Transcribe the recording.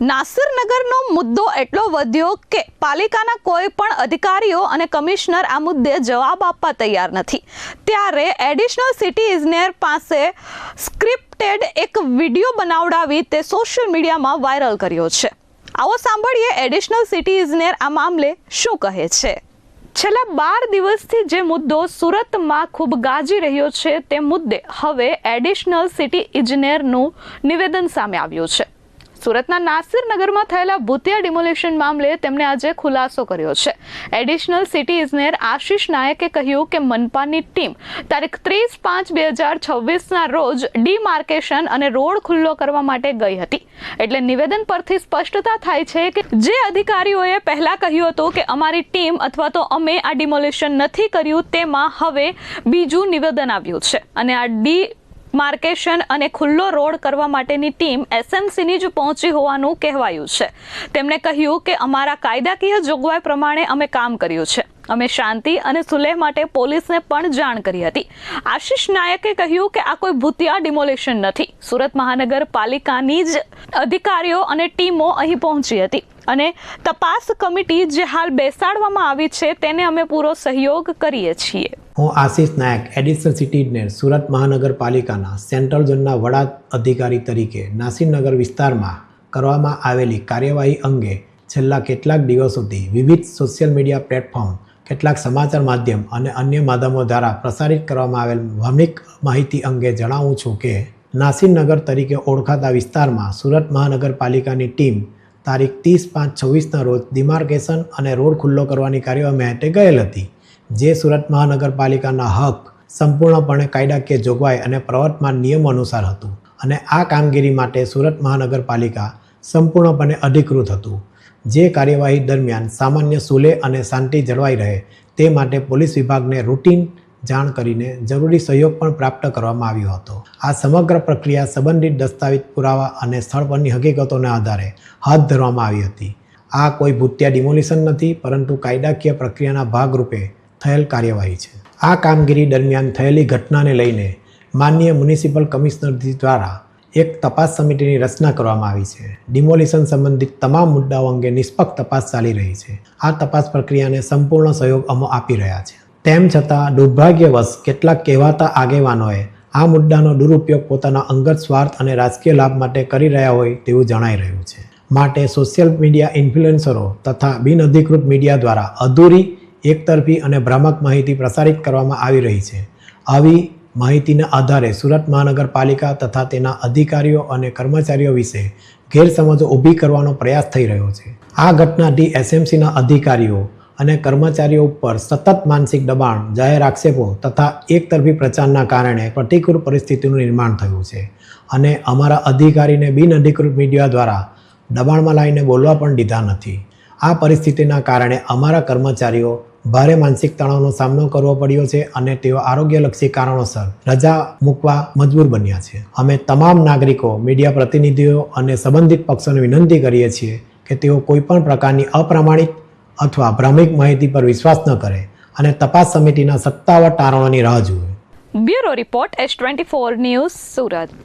નાસિરનગરનો મુદ્દો એટલો વધ્યો કે પાલિકાના કોઈ પણ અધિકારીઓ અને કમિશનર આ મુદ્દે જવાબ આપવા તૈયાર નથી. ત્યારે એડિશનલ સિટી ઇજનેર પાસે સ્ક્રિપ્ટેડ એક વિડીયો બનાવડાવી તે સોશિયલ મીડિયામાં વાયરલ કર્યો છે. આવો સાંભળીએ એડિશનલ સિટી ઇજનેર આ મામલે શું કહે છે. છેલ્લા 12 દિવસથી જે મુદ્દો સુરતમાં ખૂબ ગાજી રહ્યો છે તે મુદ્દે હવે એડિશનલ સિટી ઇજનેરનું નિવેદન સામે આવ્યું છે. સુરતના નાસિરનગરમાં થયેલા ભૂતિયા ડિમોલિશન મામલે તેમણે આજે ખુલાસો કર્યો છે. એડિશનલ સિટી ઇજનેર આશિષ નાયકે કહ્યું કે મનપાની ટીમ તારીખ 30/5/2026ના રોજ ડીમાર્કેશન અને રોડ ખુલ્લો કરવા માટે ગઈ હતી. એટલે નિવેદન પરથી સ્પષ્ટતા થાય છે કે જે અધિકારીઓએ પહેલા કહ્યું હતું કે અમારી ટીમ અથવા તો અમે આ ડિમોલિશન નથી કર્યું, તેમાં હવે બીજું નિવેદન આવ્યું છે અને આ માર્કેશન અને ખુલ્લો રોડ કરવા માટેની ટીમ એસએમસીની જ પહોંચી હોવાનું કહેવાયું છે. તેમણે કહ્યું કે અમારા કાયદાકીય જોગવાઈ પ્રમાણે અમે કામ કર્યું છે. અમે શાંતિ અને સુલેહ માટે પોલીસને પણ જાણ કરી હતી. આશિષ નાયકે કહ્યું કે આ કોઈ ભૂતિયા ડિમોલિશન નથી. સુરત મહાનગરપાલિકાની જ અધિકારીઓ અને ટીમો અહીં પહોંચી હતી અને તપાસ કમિટી જે હાલ બેસાડવામાં આવી છે તેને અમે પૂરો સહયોગ કરીએ છીએ. હું આશિષ નાયક, એડિશનલ સિટી ઇજનેર, સુરત મહાનગરપાલિકાના સેન્ટ્રલ ઝોનના વડા અધિકારી તરીકે નાસિરનગર વિસ્તારમાં કરવામાં આવેલી કાર્યવાહી અંગે છેલ્લા કેટલાક દિવસોથી વિવિધ સોશિયલ મીડિયા પ્લેટફોર્મ, કેટલાક સમાચાર માધ્યમ અને અન્ય માધ્યમો દ્વારા પ્રસારિત કરવામાં આવેલ ભાવનિક માહિતી અંગે જણાવું છું કે નાસિરનગર તરીકે ઓળખાતા વિસ્તારમાં સુરત મહાનગરપાલિકાની ટીમ તારીખ 30/5/26ના રોજ ડિમાર્કેશન અને રોડ ખુલ્લો કરવાની કાર્યવાહી માટે ગયેલ હતી. જે સુરત મહાનગરપાલિકાના હક સંપૂર્ણપણે કાયદાકીય જોગવાઈ અને પ્રવર્તમાન નિયમો અનુસાર હતું અને આ કામગીરી માટે સુરત મહાનગરપાલિકા સંપૂર્ણપણે અધિકૃત હતું. જે કાર્યવાહી દરમિયાન સામાન્ય સુલેહ અને શાંતિ જળવાઈ રહે તે માટે પોલીસ વિભાગને રૂટીન જાણ કરીને જરૂરી સહયોગ પણ પ્રાપ્ત કરવામાં આવ્યો હતો. આ સમગ્ર પ્રક્રિયા સંબંધિત દસ્તાવેજ પુરાવા અને સ્થળ પરની હકીકતોના આધારે હાથ ધરવામાં આવી હતી. આ કોઈ ભૂતિયા ડિમોલિશન નથી, પરંતુ કાયદાકીય પ્રક્રિયાના ભાગરૂપે થયેલ કાર્યવાહી છે. આ કામગીરી દરમિયાન થયેલી ઘટનાને લઈને માનનીય મ્યુનિસિપલ કમિશનર દ્વારા એક તપાસ સમિતિની રચના કરવામાં આવી છે. ડિમોલિશન સંબંધિત તમામ મુદ્દાઓ અંગે નિષ્પક્ષ તપાસ ચાલી રહી છે. આ તપાસ પ્રક્રિયાને સંપૂર્ણ સહયોગ અમે આપી રહ્યા છે. તેમ છતાં દુર્ભાગ્યવશ કેટલાક કહેવાતા આગેવાનોએ આ મુદ્દાનો દુરુપયોગ પોતાના અંગત સ્વાર્થ અને રાજકીય લાભ માટે કરી રહ્યા હોય તેવું જણાઈ રહ્યું છે. માટે સોશિયલ મીડિયા ઇન્ફ્લુએન્સરો તથા બિનઅધિકૃત મીડિયા દ્વારા અધૂરી, એકતરફી અને ભ્રામક માહિતી પ્રસારિત કરવામાં આવી રહી છે. આવી માહિતીના આધારે સુરત મહાનગરપાલિકા તથા તેના અધિકારીઓ અને કર્મચારીઓ વિશે ગેરસમજો ઊભી કરવાનો પ્રયાસ થઈ રહ્યો છે. આ ઘટનાથી એસએમસીના અધિકારીઓ અને કર્મચારીઓ ઉપર સતત માનસિક દબાણ, જાહેર આક્ષેપો તથા એકતરફી પ્રચારના કારણે પ્રતિકૂળ પરિસ્થિતિનું નિર્માણ થયું છે અને અમારા અધિકારીને બિનઅધિકૃત મીડિયા દ્વારા દબાણમાં લાવીને બોલવા પણ દીધા નથી. આ પરિસ્થિતિના કારણે અમારા કર્મચારીઓ ભારે માનસિક તણાવનો સામનો કરવો પડ્યો છે અને તેઓ આરોગ્યલક્ષી કારણોસર રજા મૂકવા મજબૂર બન્યા છે. અમે તમામ નાગરિકો, મીડિયા પ્રતિનિધિઓ અને સંબંધિત પક્ષોને વિનંતી કરીએ છીએ કે તેઓ કોઈપણ પ્રકારની અપ્રામાણિક અથવા ભ્રામક માહિતી પર વિશ્વાસ ન કરે અને તપાસ સમિતિના સત્તાવાર તારણોની રાહ જુએ. Bureau report S24 news, Surat.